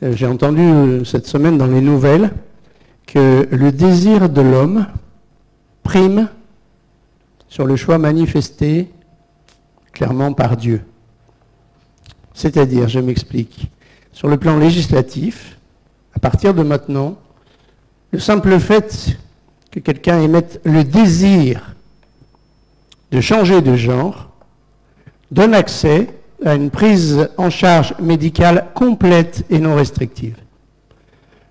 J'ai entendu cette semaine dans les nouvelles que le désir de l'homme prime sur le choix manifesté clairement par Dieu. C'est-à-dire, je m'explique, sur le plan législatif, à partir de maintenant, le simple fait que quelqu'un émette le désir de changer de genre donne accès à une prise en charge médicale complète et non restrictive.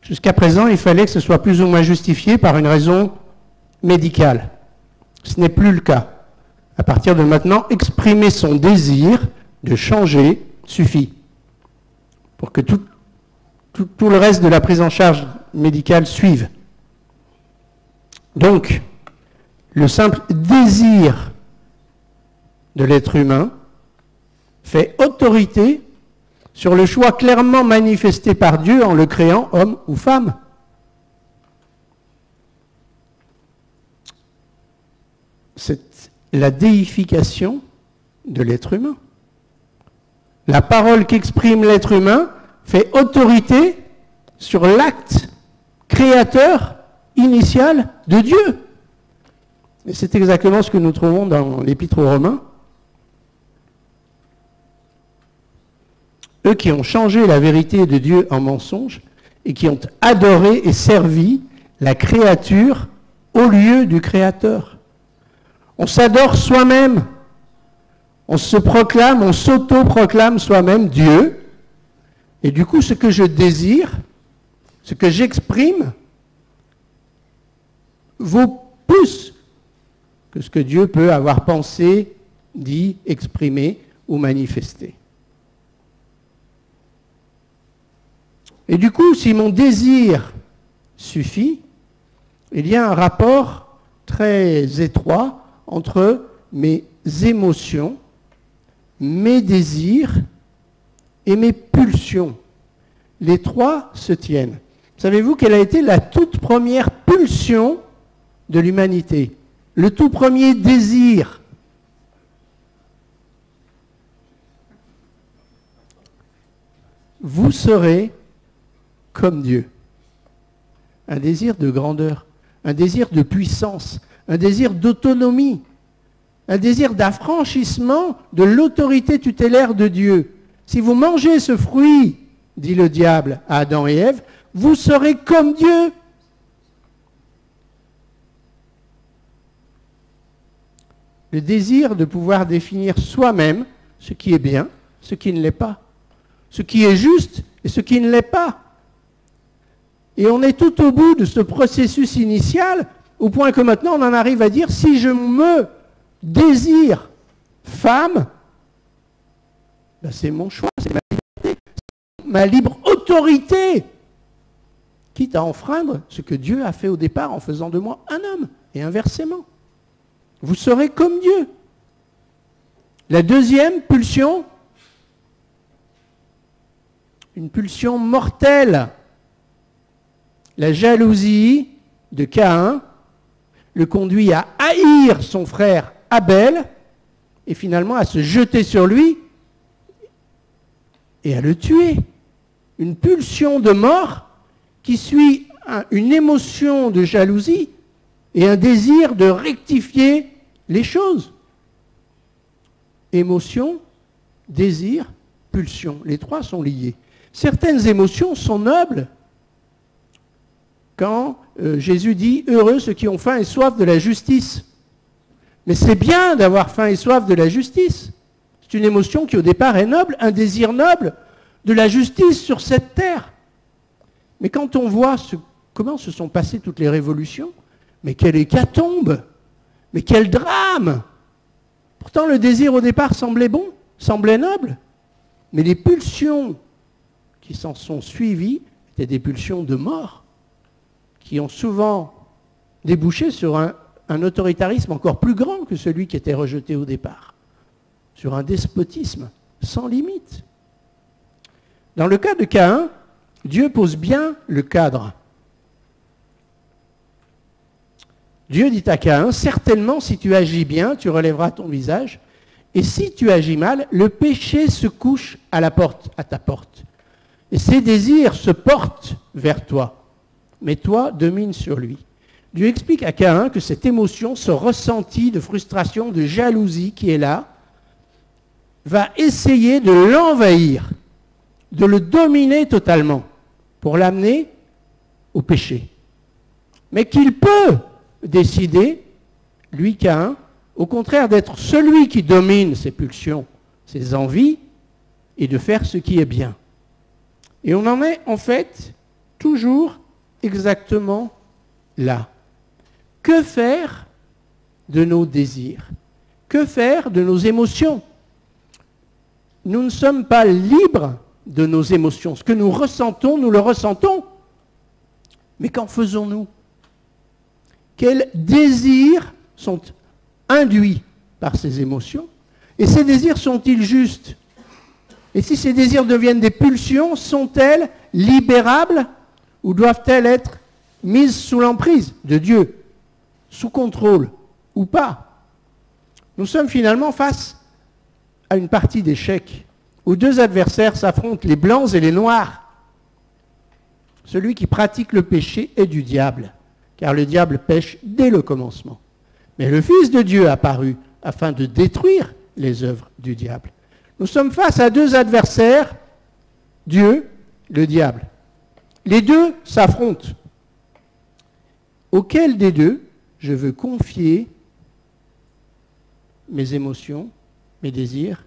Jusqu'à présent, il fallait que ce soit plus ou moins justifié par une raison médicale. Ce n'est plus le cas. À partir de maintenant, exprimer son désir de changer suffit pour que tout le reste de la prise en charge médicale suive. Donc, le simple désir de l'être humain fait autorité sur le choix clairement manifesté par Dieu en le créant homme ou femme. C'est la déification de l'être humain. La parole qu'exprime l'être humain fait autorité sur l'acte créateur initial de Dieu. Et c'est exactement ce que nous trouvons dans l'Épître aux Romains. Eux qui ont changé la vérité de Dieu en mensonge et qui ont adoré et servi la créature au lieu du Créateur. On s'adore soi-même. On se proclame, on s'auto-proclame soi-même Dieu. Et du coup, ce que je désire, ce que j'exprime, vaut plus que ce que Dieu peut avoir pensé, dit, exprimé ou manifesté. Et du coup, si mon désir suffit, il y a un rapport très étroit entre mes émotions, mes désirs et mes pulsions. Les trois se tiennent. Savez-vous quelle a été la toute première pulsion de l'humanité? Le tout premier désir? Vous serez comme Dieu. Un désir de grandeur, un désir de puissance, un désir d'autonomie, un désir d'affranchissement de l'autorité tutélaire de Dieu. Si vous mangez ce fruit, dit le diable à Adam et Ève, vous serez comme Dieu. Le désir de pouvoir définir soi-même ce qui est bien, ce qui ne l'est pas, ce qui est juste et ce qui ne l'est pas. Et on est tout au bout de ce processus initial, au point que maintenant on en arrive à dire, si je me désire femme, ben c'est mon choix, c'est ma liberté, c'est ma libre autorité, quitte à enfreindre ce que Dieu a fait au départ en faisant de moi un homme, et inversement. Vous serez comme Dieu. La deuxième pulsion, une pulsion mortelle. La jalousie de Caïn le conduit à haïr son frère Abel et finalement à se jeter sur lui et à le tuer. Une pulsion de mort qui suit une émotion de jalousie et un désir de rectifier les choses. Émotion, désir, pulsion. Les trois sont liés. Certaines émotions sont nobles. Quand Jésus dit « Heureux ceux qui ont faim et soif de la justice ». Mais c'est bien d'avoir faim et soif de la justice. C'est une émotion qui au départ est noble, un désir noble de la justice sur cette terre. Mais quand on voit comment se sont passées toutes les révolutions, mais quelle hécatombe, mais quel drame! Pourtant le désir au départ semblait bon, semblait noble, mais les pulsions qui s'en sont suivies étaient des pulsions de mort, qui ont souvent débouché sur un autoritarisme encore plus grand que celui qui était rejeté au départ, sur un despotisme sans limite. Dans le cas de Caïn, Dieu pose bien le cadre. Dieu dit à Caïn, certainement si tu agis bien, tu relèveras ton visage, et si tu agis mal, le péché se couche à la porte, à ta porte. Et ses désirs se portent vers toi. Mais toi, domine sur lui. Dieu explique à Caïn que cette émotion, ce ressenti de frustration, de jalousie qui est là, va essayer de l'envahir, de le dominer totalement, pour l'amener au péché. Mais qu'il peut décider, lui Caïn, au contraire d'être celui qui domine ses pulsions, ses envies, et de faire ce qui est bien. Et on en est en fait toujours exactement là. Que faire de nos désirs? Que faire de nos émotions? Nous ne sommes pas libres de nos émotions. Ce que nous ressentons, nous le ressentons. Mais qu'en faisons-nous? Quels désirs sont induits par ces émotions? Et ces désirs sont-ils justes? Et si ces désirs deviennent des pulsions, sont-elles libérables ou doivent-elles être mises sous l'emprise de Dieu, sous contrôle ou pas? Nous sommes finalement face à une partie d'échecs où deux adversaires s'affrontent, les blancs et les noirs. Celui qui pratique le péché est du diable, car le diable pêche dès le commencement. Mais le Fils de Dieu est apparu afin de détruire les œuvres du diable. Nous sommes face à deux adversaires, Dieu, le diable. Les deux s'affrontent. Auquel des deux je veux confier mes émotions, mes désirs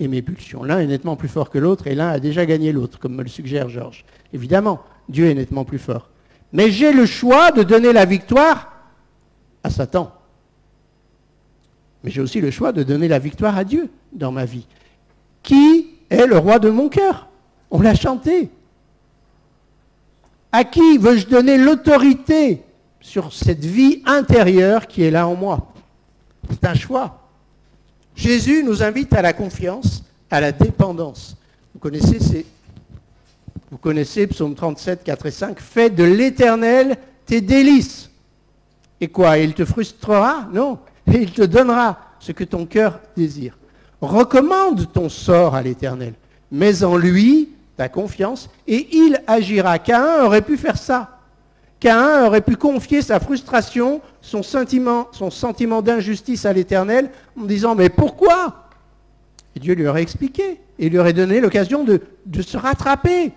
et mes pulsions? L'un est nettement plus fort que l'autre et l'un a déjà gagné l'autre, comme me le suggère Georges. Évidemment, Dieu est nettement plus fort. Mais j'ai le choix de donner la victoire à Satan. Mais j'ai aussi le choix de donner la victoire à Dieu dans ma vie. Qui est le roi de mon cœur? On l'a chanté. À qui veux-je donner l'autorité sur cette vie intérieure qui est là en moi? C'est un choix. Jésus nous invite à la confiance, à la dépendance. Vous connaissez Psaume 37, 4 et 5. Fais de l'Éternel tes délices. Et quoi? Il te frustrera? Non. Et il te donnera ce que ton cœur désire. Recommande ton sort à l'Éternel. Mets en lui ta confiance et il agira. Caïn aurait pu faire ça. Caïn aurait pu confier sa frustration, son sentiment d'injustice à l'Éternel en disant « Mais pourquoi ?» Et Dieu lui aurait expliqué et lui aurait donné l'occasion de se rattraper.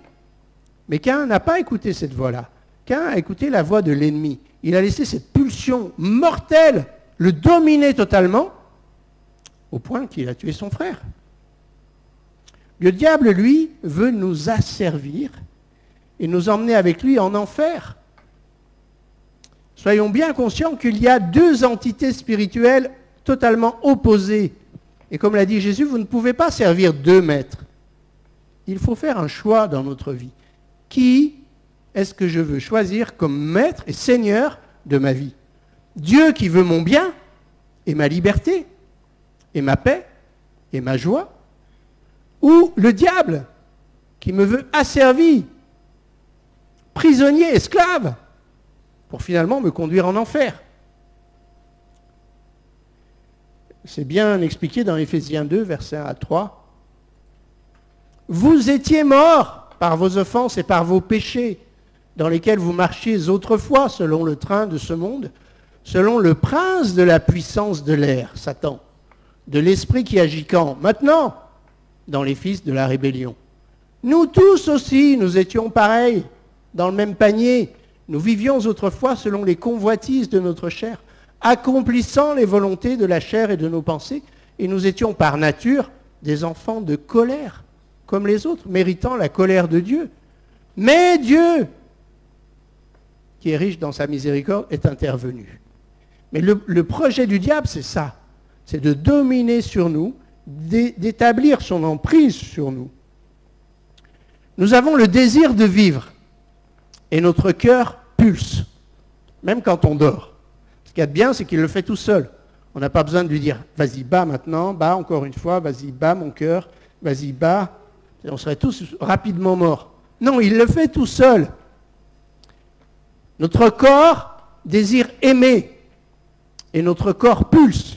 Mais Caïn n'a pas écouté cette voix-là. Caïn a écouté la voix de l'ennemi. Il a laissé cette pulsion mortelle le dominer totalement au point qu'il a tué son frère. Le diable, lui, veut nous asservir et nous emmener avec lui en enfer. Soyons bien conscients qu'il y a deux entités spirituelles totalement opposées. Et comme l'a dit Jésus, vous ne pouvez pas servir deux maîtres. Il faut faire un choix dans notre vie. Qui est-ce que je veux choisir comme maître et seigneur de ma vie? Dieu qui veut mon bien et ma liberté et ma paix et ma joie, ou le diable qui me veut asservi, prisonnier, esclave, pour finalement me conduire en enfer. C'est bien expliqué dans Éphésiens 2, versets 1 à 3. Vous étiez morts par vos offenses et par vos péchés, dans lesquels vous marchiez autrefois selon le train de ce monde, selon le prince de la puissance de l'air, Satan, de l'esprit qui agit quand? Maintenant, dans les fils de la rébellion. Nous tous aussi, nous étions pareils, dans le même panier. Nous vivions autrefois selon les convoitises de notre chair, accomplissant les volontés de la chair et de nos pensées, et nous étions par nature des enfants de colère, comme les autres, méritant la colère de Dieu. Mais Dieu, qui est riche dans sa miséricorde, est intervenu. Mais le projet du diable, c'est ça. C'est de dominer sur nous, d'établir son emprise sur nous. Nous avons le désir de vivre et notre cœur pulse, même quand on dort. Ce qu'il y a de bien, c'est qu'il le fait tout seul. On n'a pas besoin de lui dire « Vas-y, bats maintenant, bats encore une fois, vas-y, bats mon cœur, vas-y, bats. » On serait tous rapidement morts. Non, il le fait tout seul. Notre corps désire aimer et notre corps pulse.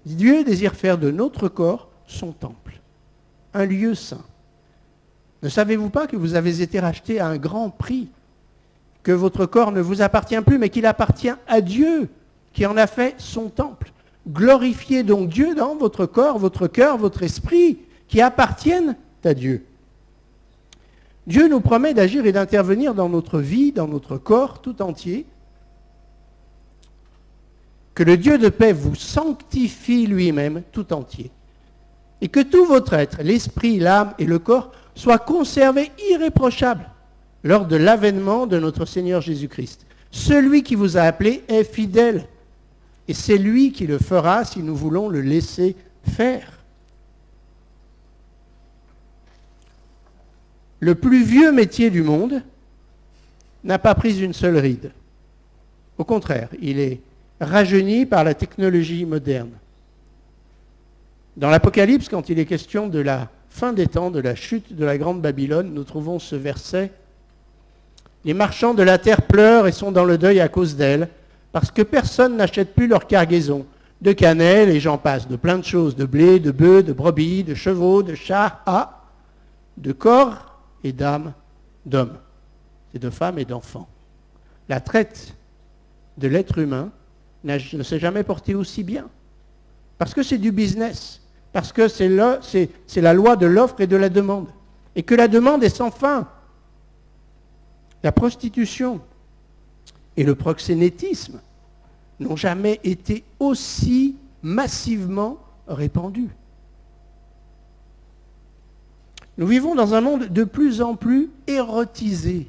Dieu désire faire de notre corps son temple, un lieu saint. Ne savez-vous pas que vous avez été rachetés à un grand prix? Que votre corps ne vous appartient plus, mais qu'il appartient à Dieu, qui en a fait son temple. Glorifiez donc Dieu dans votre corps, votre cœur, votre esprit, qui appartiennent à Dieu. Dieu nous promet d'agir et d'intervenir dans notre vie, dans notre corps tout entier. Que le Dieu de paix vous sanctifie lui-même tout entier. Et que tout votre être, l'esprit, l'âme et le corps, soient conservés irréprochables lors de l'avènement de notre Seigneur Jésus-Christ. Celui qui vous a appelé est fidèle. Et c'est lui qui le fera si nous voulons le laisser faire. Le plus vieux métier du monde n'a pas pris une seule ride. Au contraire, il est rajeuni par la technologie moderne. Dans l'Apocalypse, quand il est question de la fin des temps, de la chute de la grande Babylone, nous trouvons ce verset. Les marchands de la terre pleurent et sont dans le deuil à cause d'elle, parce que personne n'achète plus leur cargaison, de cannelle et j'en passe, de plein de choses, de blé, de bœufs, de brebis, de chevaux, de chars, de corps et d'âmes d'hommes, et de femmes et d'enfants. La traite de l'être humain ne s'est jamais portée aussi bien, parce que c'est du business, parce que c'est la loi de l'offre et de la demande, et que la demande est sans fin. La prostitution et le proxénétisme n'ont jamais été aussi massivement répandus. Nous vivons dans un monde de plus en plus érotisé.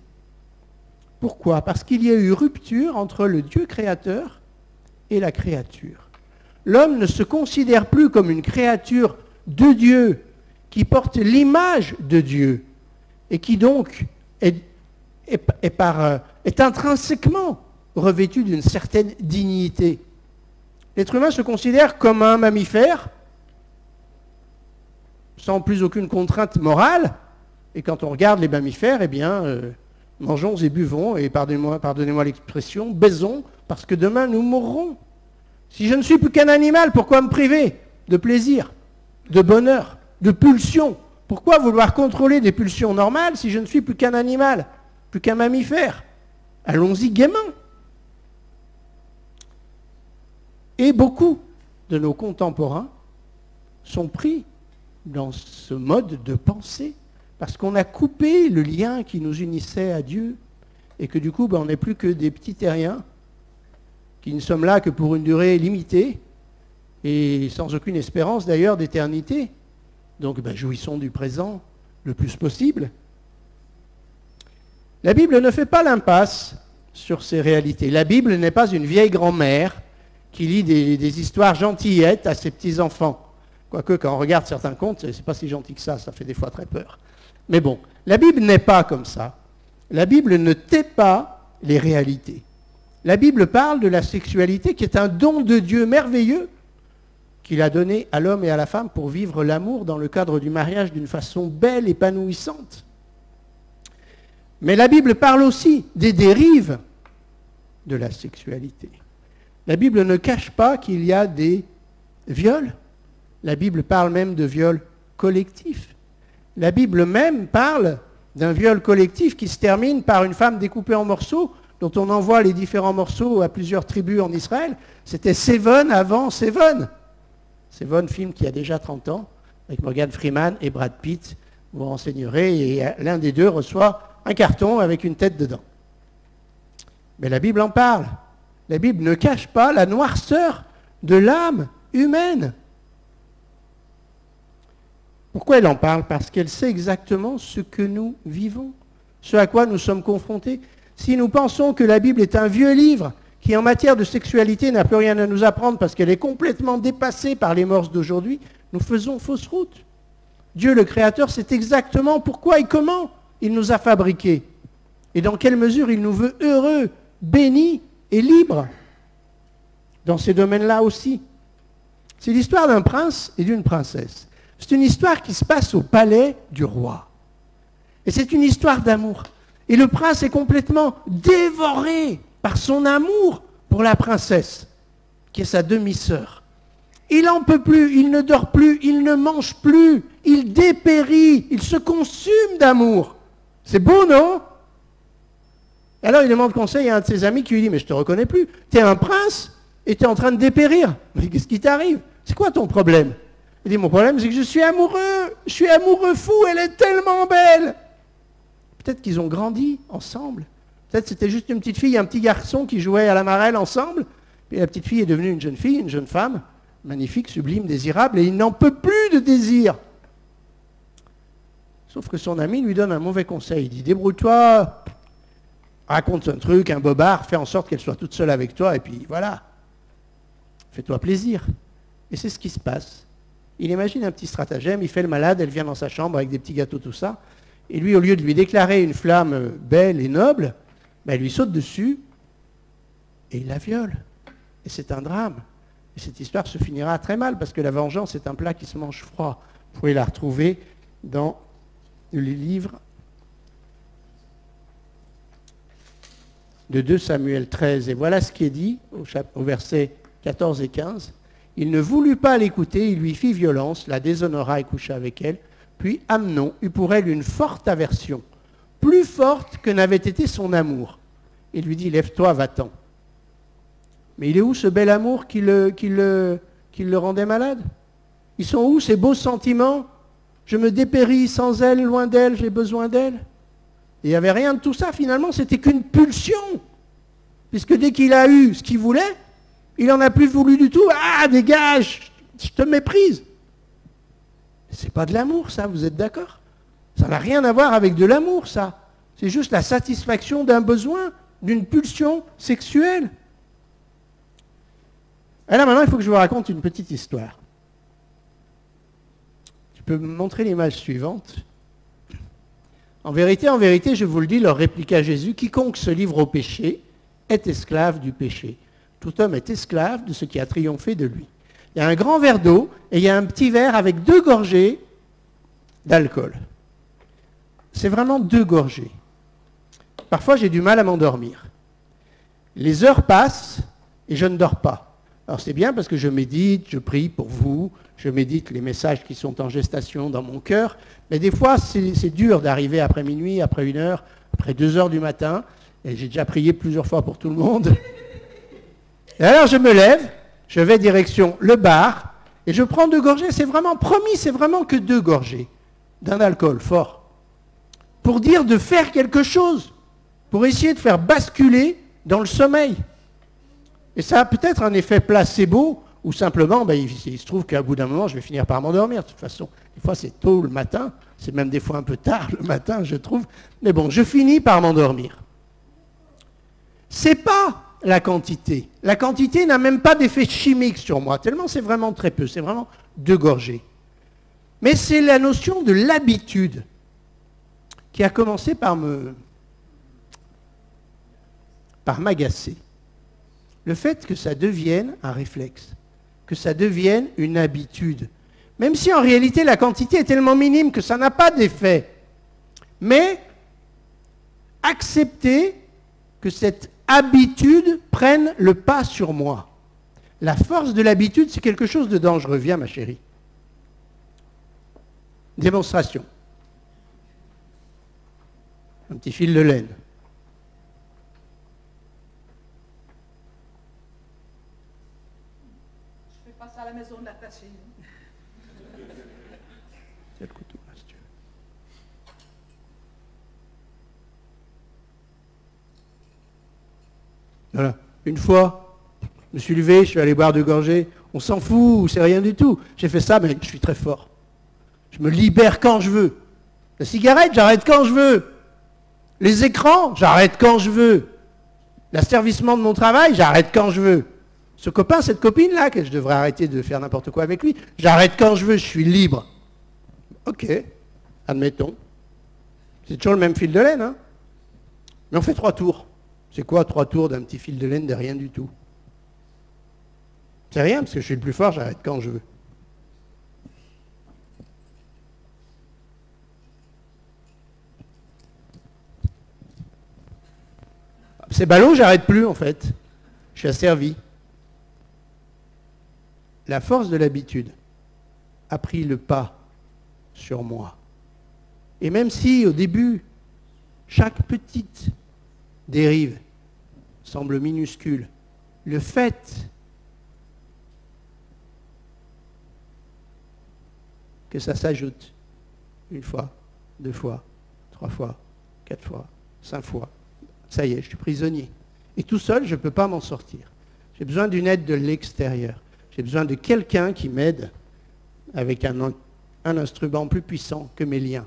Pourquoi? Parce qu'il y a eu rupture entre le Dieu créateur et la créature. L'homme ne se considère plus comme une créature de Dieu, qui porte l'image de Dieu, et qui donc est intrinsèquement revêtu d'une certaine dignité. L'être humain se considère comme un mammifère, sans plus aucune contrainte morale, et quand on regarde les mammifères, eh bien, mangeons et buvons, et pardonnez-moi l'expression, baisons, parce que demain nous mourrons. Si je ne suis plus qu'un animal, pourquoi me priver de plaisir, de bonheur, de pulsions? Pourquoi vouloir contrôler des pulsions normales si je ne suis plus qu'un animal, plus qu'un mammifère? Allons-y gaiement. Et beaucoup de nos contemporains sont pris dans ce mode de pensée, parce qu'on a coupé le lien qui nous unissait à Dieu, et que du coup, on n'est plus que des petits terriens, qui ne sommes là que pour une durée limitée, et sans aucune espérance d'ailleurs d'éternité. Donc jouissons du présent le plus possible. La Bible ne fait pas l'impasse sur ces réalités. La Bible n'est pas une vieille grand-mère qui lit des histoires gentillettes à ses petits-enfants. Quoique, quand on regarde certains contes, c'est pas si gentil que ça fait des fois très peur. Mais bon, la Bible n'est pas comme ça. La Bible ne tait pas les réalités. La Bible parle de la sexualité qui est un don de Dieu merveilleux qu'il a donné à l'homme et à la femme pour vivre l'amour dans le cadre du mariage d'une façon belle, épanouissante. Mais la Bible parle aussi des dérives de la sexualité. La Bible ne cache pas qu'il y a des viols. La Bible parle même de viols collectifs. La Bible même parle d'un viol collectif qui se termine par une femme découpée en morceaux, dont on envoie les différents morceaux à plusieurs tribus en Israël. C'était Seven avant Seven. Seven, film qui a déjà 30 ans, avec Morgan Freeman et Brad Pitt. Vous vous renseignerez, et l'un des deux reçoit un carton avec une tête dedans. Mais la Bible en parle. La Bible ne cache pas la noirceur de l'âme humaine. Pourquoi elle en parle? Parce qu'elle sait exactement ce que nous vivons, ce à quoi nous sommes confrontés. Si nous pensons que la Bible est un vieux livre qui, en matière de sexualité, n'a plus rien à nous apprendre parce qu'elle est complètement dépassée par les mœurs d'aujourd'hui, nous faisons fausse route. Dieu, le Créateur, sait exactement pourquoi et comment il nous a fabriqués et dans quelle mesure il nous veut heureux, bénis et libres dans ces domaines-là aussi. C'est l'histoire d'un prince et d'une princesse. C'est une histoire qui se passe au palais du roi. Et c'est une histoire d'amour. Et le prince est complètement dévoré par son amour pour la princesse, qui est sa demi-sœur. Il n'en peut plus, il ne dort plus, il ne mange plus, il dépérit, il se consume d'amour. C'est beau, non? Et alors il demande conseil à un de ses amis qui lui dit, mais je ne te reconnais plus, tu es un prince et tu es en train de dépérir. Mais qu'est-ce qui t'arrive? C'est quoi ton problème? Il dit, mon problème c'est que je suis amoureux fou, elle est tellement belle. Peut-être qu'ils ont grandi ensemble. Peut-être c'était juste une petite fille et un petit garçon qui jouaient à la marelle ensemble. Et la petite fille est devenue une jeune fille, une jeune femme, magnifique, sublime, désirable, et il n'en peut plus de désir. Sauf que son ami lui donne un mauvais conseil. Il dit, débrouille-toi, raconte un truc, un bobard, fais en sorte qu'elle soit toute seule avec toi, et puis voilà. Fais-toi plaisir. Et c'est ce qui se passe. Il imagine un petit stratagème, il fait le malade, elle vient dans sa chambre avec des petits gâteaux, tout ça. Et lui, au lieu de lui déclarer une flamme belle et noble, ben, il lui saute dessus et il la viole. Et c'est un drame. Et cette histoire se finira très mal, parce que la vengeance est un plat qui se mange froid. Vous pouvez la retrouver dans les livres de 2 Samuel 13. Et voilà ce qui est dit au verset 14 et 15. Il ne voulut pas l'écouter, il lui fit violence, la déshonora et coucha avec elle. Puis Amnon eut pour elle une forte aversion, plus forte que n'avait été son amour. Il lui dit, lève-toi, va-t'en. Mais il est où ce bel amour qui le rendait malade? Ils sont où ces beaux sentiments? Je me dépéris sans elle, loin d'elle, j'ai besoin d'elle. Et il n'y avait rien de tout ça, finalement, c'était qu'une pulsion. Puisque dès qu'il a eu ce qu'il voulait, il n'en a plus voulu du tout. Ah, dégage, je te méprise. C'est pas de l'amour, ça, vous êtes d'accord? Ça n'a rien à voir avec de l'amour, ça. C'est juste la satisfaction d'un besoin, d'une pulsion sexuelle. Et là, maintenant, il faut que je vous raconte une petite histoire. Tu peux me montrer l'image suivante. En vérité, je vous le dis, leur répliqua Jésus, quiconque se livre au péché est esclave du péché. Tout homme est esclave de ce qui a triomphé de lui. Il y a un grand verre d'eau et il y a un petit verre avec 2 gorgées d'alcool. C'est vraiment 2 gorgées. Parfois, j'ai du mal à m'endormir. Les heures passent et je ne dors pas. Alors c'est bien parce que je médite, je prie pour vous, je médite les messages qui sont en gestation dans mon cœur, mais des fois c'est dur d'arriver après minuit, après 1 heure, après 2 heures du matin, et j'ai déjà prié plusieurs fois pour tout le monde. Et alors je me lève, je vais direction le bar, et je prends 2 gorgées, c'est vraiment promis, c'est vraiment que 2 gorgées d'un alcool fort, pour dire de faire quelque chose, pour essayer de faire basculer dans le sommeil. Et ça a peut-être un effet placebo, ou simplement, il se trouve qu'à bout d'un moment, je vais finir par m'endormir. De toute façon, des fois c'est tôt le matin, c'est même des fois un peu tard le matin, je trouve. Mais bon, je finis par m'endormir. C'est pas la quantité. La quantité n'a même pas d'effet chimique sur moi, tellement c'est vraiment très peu, c'est vraiment 2 gorgées. Mais c'est la notion de l'habitude qui a commencé par m'agacer. Le fait que ça devienne un réflexe, que ça devienne une habitude. Même si en réalité la quantité est tellement minime que ça n'a pas d'effet. Mais accepter que cette habitude prenne le pas sur moi. La force de l'habitude, c'est quelque chose de dangereux. Viens, ma chérie. Démonstration. Un petit fil de laine. À la maison d'attacher. C'est le couteau, là, si tu veux. Voilà. Une fois, je me suis levé, je suis allé boire 2 gorgées. On s'en fout, c'est rien du tout. J'ai fait ça, mais je suis très fort. Je me libère quand je veux. La cigarette, j'arrête quand je veux. Les écrans, j'arrête quand je veux. L'asservissement de mon travail, j'arrête quand je veux. Ce copain, cette copine-là, que je devrais arrêter de faire n'importe quoi avec lui, j'arrête quand je veux, je suis libre. Ok, admettons. C'est toujours le même fil de laine, hein. Mais on fait 3 tours. C'est quoi 3 tours d'un petit fil de laine de rien du tout? C'est rien, parce que je suis le plus fort, j'arrête quand je veux. C'est ballot, j'arrête plus, en fait. Je suis asservi. La force de l'habitude a pris le pas sur moi. Et même si au début, chaque petite dérive semble minuscule, le fait que ça s'ajoute une fois, 2 fois, 3 fois, 4 fois, 5 fois, ça y est, je suis prisonnier. Et tout seul, je ne peux pas m'en sortir. J'ai besoin d'une aide de l'extérieur. J'ai besoin de quelqu'un qui m'aide avec un instrument plus puissant que mes liens.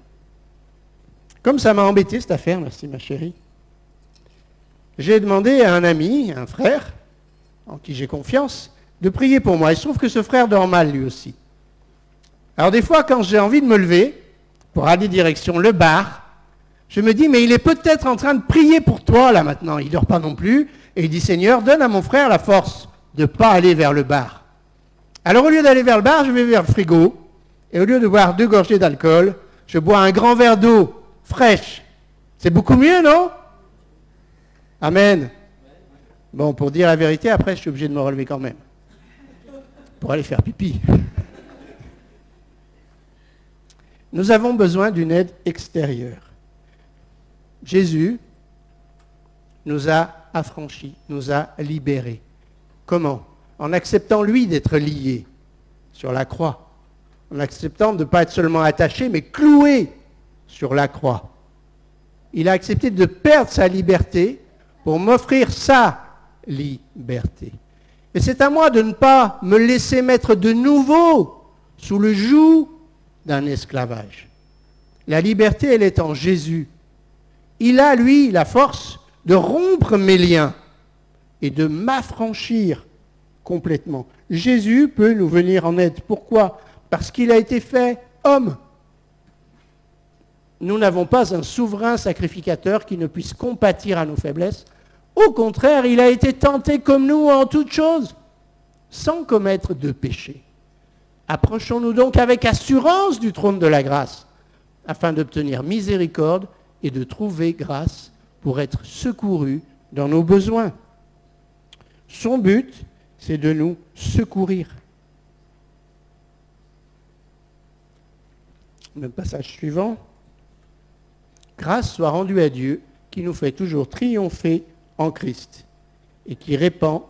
Comme ça m'a embêté cette affaire, merci ma chérie, j'ai demandé à un ami, un frère, en qui j'ai confiance, de prier pour moi. Il se trouve que ce frère dort mal lui aussi. Alors des fois, quand j'ai envie de me lever pour aller direction le bar, je me dis, mais il est peut-être en train de prier pour toi là maintenant. Il ne dort pas non plus. Et il dit, Seigneur, donne à mon frère la force de ne pas aller vers le bar. Alors au lieu d'aller vers le bar, je vais vers le frigo. Et au lieu de boire 2 gorgées d'alcool, je bois un grand verre d'eau fraîche. C'est beaucoup mieux, non? Amen. Bon, pour dire la vérité, après, je suis obligé de me relever quand même. Pour aller faire pipi. Nous avons besoin d'une aide extérieure. Jésus nous a affranchis, nous a libérés. Comment? En acceptant, lui, d'être lié sur la croix. En acceptant de ne pas être seulement attaché, mais cloué sur la croix. Il a accepté de perdre sa liberté pour m'offrir sa liberté. Et c'est à moi de ne pas me laisser mettre de nouveau sous le joug d'un esclavage. La liberté, elle est en Jésus. Il a, lui, la force de rompre mes liens et de m'affranchir complètement. Jésus peut nous venir en aide. Pourquoi? Parce qu'il a été fait homme. Nous n'avons pas un souverain sacrificateur qui ne puisse compatir à nos faiblesses. Au contraire, il a été tenté comme nous en toutes choses, sans commettre de péché. Approchons-nous donc avec assurance du trône de la grâce, afin d'obtenir miséricorde et de trouver grâce pour être secourus dans nos besoins. Son but, c'est de nous secourir. Le passage suivant. Grâce soit rendue à Dieu, qui nous fait toujours triompher en Christ et qui répand.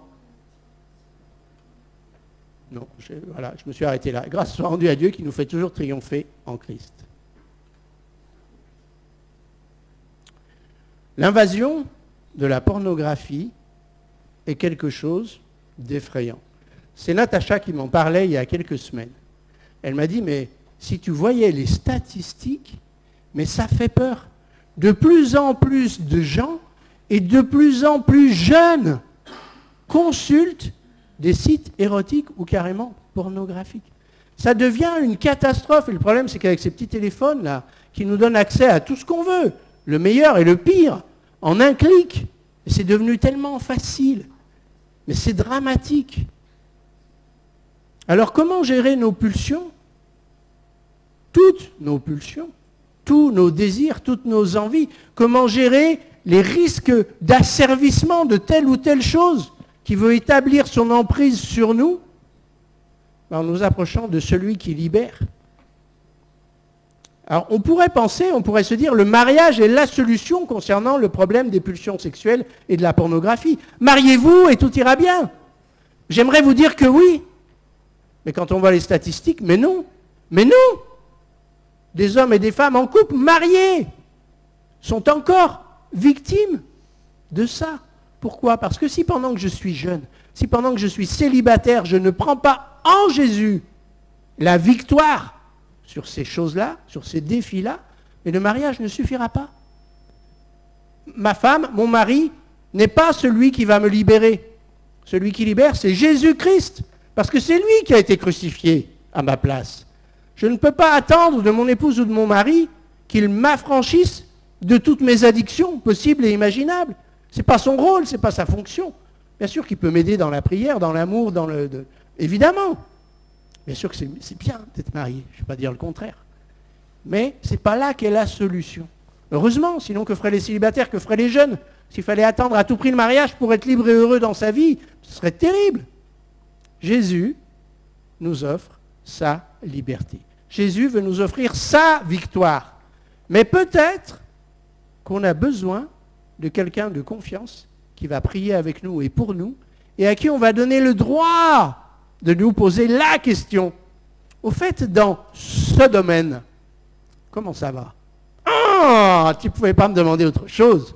Non, je me suis arrêté là. Grâce soit rendue à Dieu, qui nous fait toujours triompher en Christ. L'invasion de la pornographie est quelque chose d'effrayant. C'est Natacha qui m'en parlait il y a quelques semaines. Elle m'a dit, mais si tu voyais les statistiques, mais ça fait peur. De plus en plus de gens et de plus en plus jeunes consultent des sites érotiques ou carrément pornographiques. Ça devient une catastrophe. Et le problème, c'est qu'avec ces petits téléphones-là, qui nous donnent accès à tout ce qu'on veut, le meilleur et le pire, en un clic, c'est devenu tellement facile. Mais c'est dramatique. Alors comment gérer nos pulsions? Toutes nos pulsions, tous nos désirs, toutes nos envies. Comment gérer les risques d'asservissement de telle ou telle chose qui veut établir son emprise sur nous? En nous approchant de celui qui libère. Alors on pourrait se dire, le mariage est la solution concernant le problème des pulsions sexuelles et de la pornographie. Mariez-vous et tout ira bien. J'aimerais vous dire que oui. Mais quand on voit les statistiques, mais non. Mais non. Des hommes et des femmes en couple mariés sont encore victimes de ça. Pourquoi? Parce que si pendant que je suis jeune, si pendant que je suis célibataire, je ne prends pas en Jésus la victoire sur ces choses-là, sur ces défis-là, mais le mariage ne suffira pas. Ma femme, mon mari, n'est pas celui qui va me libérer. Celui qui libère, c'est Jésus-Christ, parce que c'est lui qui a été crucifié à ma place. Je ne peux pas attendre de mon épouse ou de mon mari qu'il m'affranchisse de toutes mes addictions possibles et imaginables. Ce n'est pas son rôle, ce n'est pas sa fonction. Bien sûr qu'il peut m'aider dans la prière, dans l'amour, évidemment. Bien sûr que c'est bien d'être marié, je ne vais pas dire le contraire. Mais ce n'est pas là qu'est la solution. Heureusement, sinon que feraient les célibataires, que feraient les jeunes? S'il fallait attendre à tout prix le mariage pour être libre et heureux dans sa vie, ce serait terrible. Jésus nous offre sa liberté. Jésus veut nous offrir sa victoire. Mais peut-être qu'on a besoin de quelqu'un de confiance qui va prier avec nous et pour nous, et à qui on va donner le droit de nous poser la question. Au fait, dans ce domaine, comment ça va? Ah, tu ne pouvais pas me demander autre chose.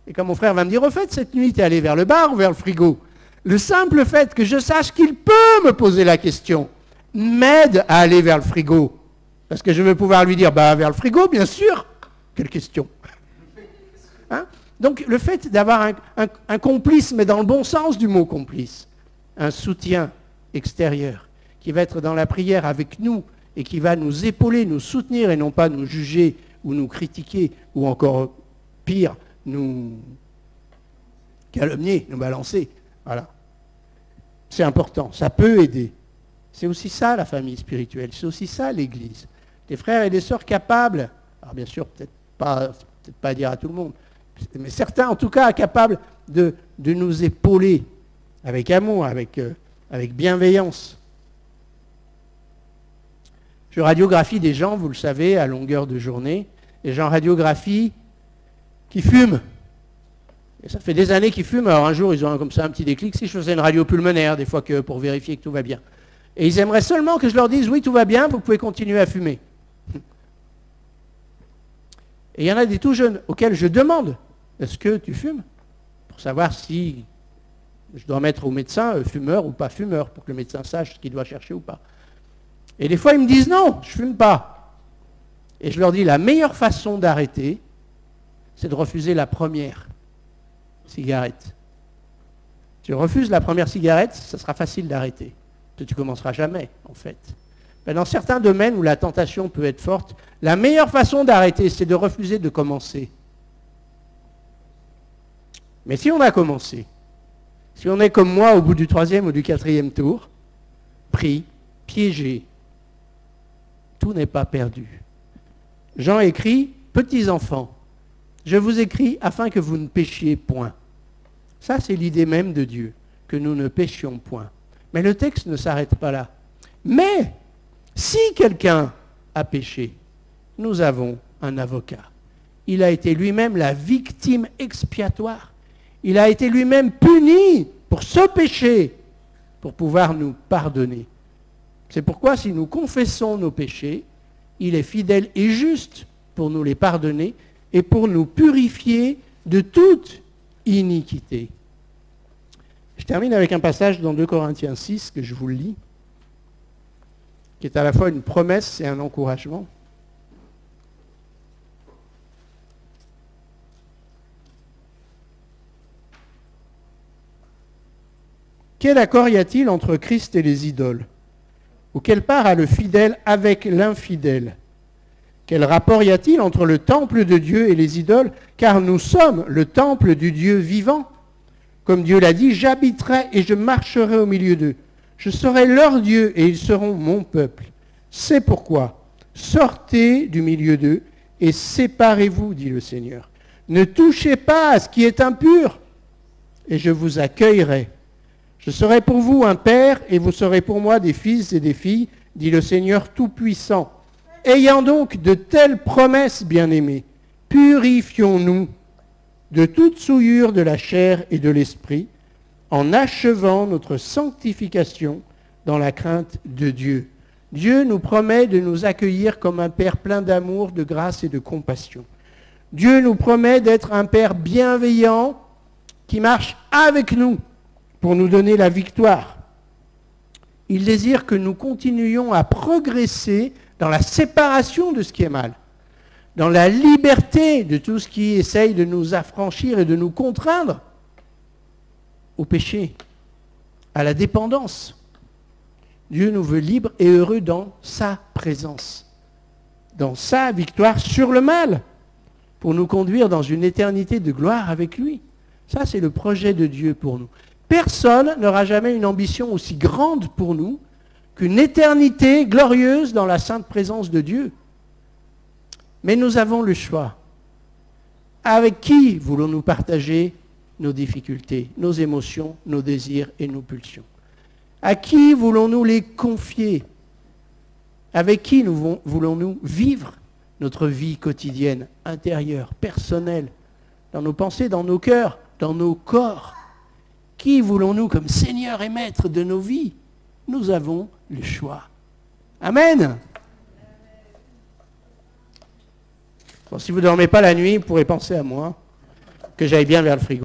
Et quand mon frère va me dire, au fait, cette nuit, tu es allé vers le bar ou vers le frigo? Le simple fait que je sache qu'il peut me poser la question m'aide à aller vers le frigo. Parce que je vais pouvoir lui dire, bah, vers le frigo, bien sûr. Quelle question? Hein? Donc, le fait d'avoir un complice, mais dans le bon sens du mot complice, un soutien extérieur, qui va être dans la prière avec nous et qui va nous épauler, nous soutenir et non pas nous juger ou nous critiquer ou encore pire, nous calomnier, nous balancer. Voilà. C'est important, ça peut aider. C'est aussi ça la famille spirituelle, c'est aussi ça l'Église. Des frères et des sœurs capables, alors bien sûr, peut-être pas dire à tout le monde, mais certains en tout cas capables de nous épauler avec amour, avec bienveillance. Je radiographie des gens, vous le savez, à longueur de journée, des gens radiographient qui fument. Et ça fait des années qu'ils fument, alors un jour ils ont comme ça un petit déclic, si je faisais une radio pulmonaire, des fois pour vérifier que tout va bien. Et ils aimeraient seulement que je leur dise, oui, tout va bien, vous pouvez continuer à fumer. Et il y en a des tout jeunes auxquels je demande, est-ce que tu fumes? Pour savoir si je dois mettre au médecin fumeur ou pas fumeur, pour que le médecin sache ce qu'il doit chercher ou pas. Et des fois, ils me disent, non, je ne fume pas. Et je leur dis, la meilleure façon d'arrêter, c'est de refuser la première cigarette. Tu refuses la première cigarette, ça sera facile d'arrêter. Tu ne commenceras jamais, en fait. Mais dans certains domaines où la tentation peut être forte, la meilleure façon d'arrêter, c'est de refuser de commencer. Mais si on a commencé, si on est comme moi au bout du 3e ou du 4e tour, pris, piégé, tout n'est pas perdu. Jean écrit, petits enfants, je vous écris afin que vous ne péchiez point. Ça, c'est l'idée même de Dieu, que nous ne péchions point. Mais le texte ne s'arrête pas là. Mais, si quelqu'un a péché, nous avons un avocat. Il a été lui-même la victime expiatoire. Il a été lui-même puni pour ce péché, pour pouvoir nous pardonner. C'est pourquoi, si nous confessons nos péchés, il est fidèle et juste pour nous les pardonner et pour nous purifier de toute iniquité. Je termine avec un passage dans 2 Corinthiens 6 que je vous le lis, qui est à la fois une promesse et un encouragement. Quel accord y a-t-il entre Christ et les idoles? Ou quelle part a le fidèle avec l'infidèle? Quel rapport y a-t-il entre le temple de Dieu et les idoles? Car nous sommes le temple du Dieu vivant. Comme Dieu l'a dit, j'habiterai et je marcherai au milieu d'eux. Je serai leur Dieu et ils seront mon peuple. C'est pourquoi, sortez du milieu d'eux et séparez-vous, dit le Seigneur. Ne touchez pas à ce qui est impur et je vous accueillerai. Je serai pour vous un père et vous serez pour moi des fils et des filles, dit le Seigneur Tout-Puissant. Ayant donc de telles promesses, bien-aimés, purifions-nous de toute souillure de la chair et de l'esprit, en achevant notre sanctification dans la crainte de Dieu. Dieu nous promet de nous accueillir comme un Père plein d'amour, de grâce et de compassion. Dieu nous promet d'être un Père bienveillant qui marche avec nous pour nous donner la victoire. Il désire que nous continuions à progresser dans la séparation de ce qui est mal, dans la liberté de tout ce qui essaye de nous affranchir et de nous contraindre au péché, à la dépendance. Dieu nous veut libres et heureux dans sa présence, dans sa victoire sur le mal, pour nous conduire dans une éternité de gloire avec lui. Ça, c'est le projet de Dieu pour nous. Personne n'aura jamais une ambition aussi grande pour nous qu'une éternité glorieuse dans la sainte présence de Dieu. Mais nous avons le choix. Avec qui voulons-nous partager nos difficultés, nos émotions, nos désirs et nos pulsions? À qui voulons-nous les confier? Avec qui voulons-nous vivre notre vie quotidienne, intérieure, personnelle, dans nos pensées, dans nos cœurs, dans nos corps? Qui voulons-nous comme Seigneur et Maître de nos vies? Nous avons le choix. Amen. Bon, si vous ne dormez pas la nuit, vous pourrez penser à moi, que j'aille bien vers le frigo.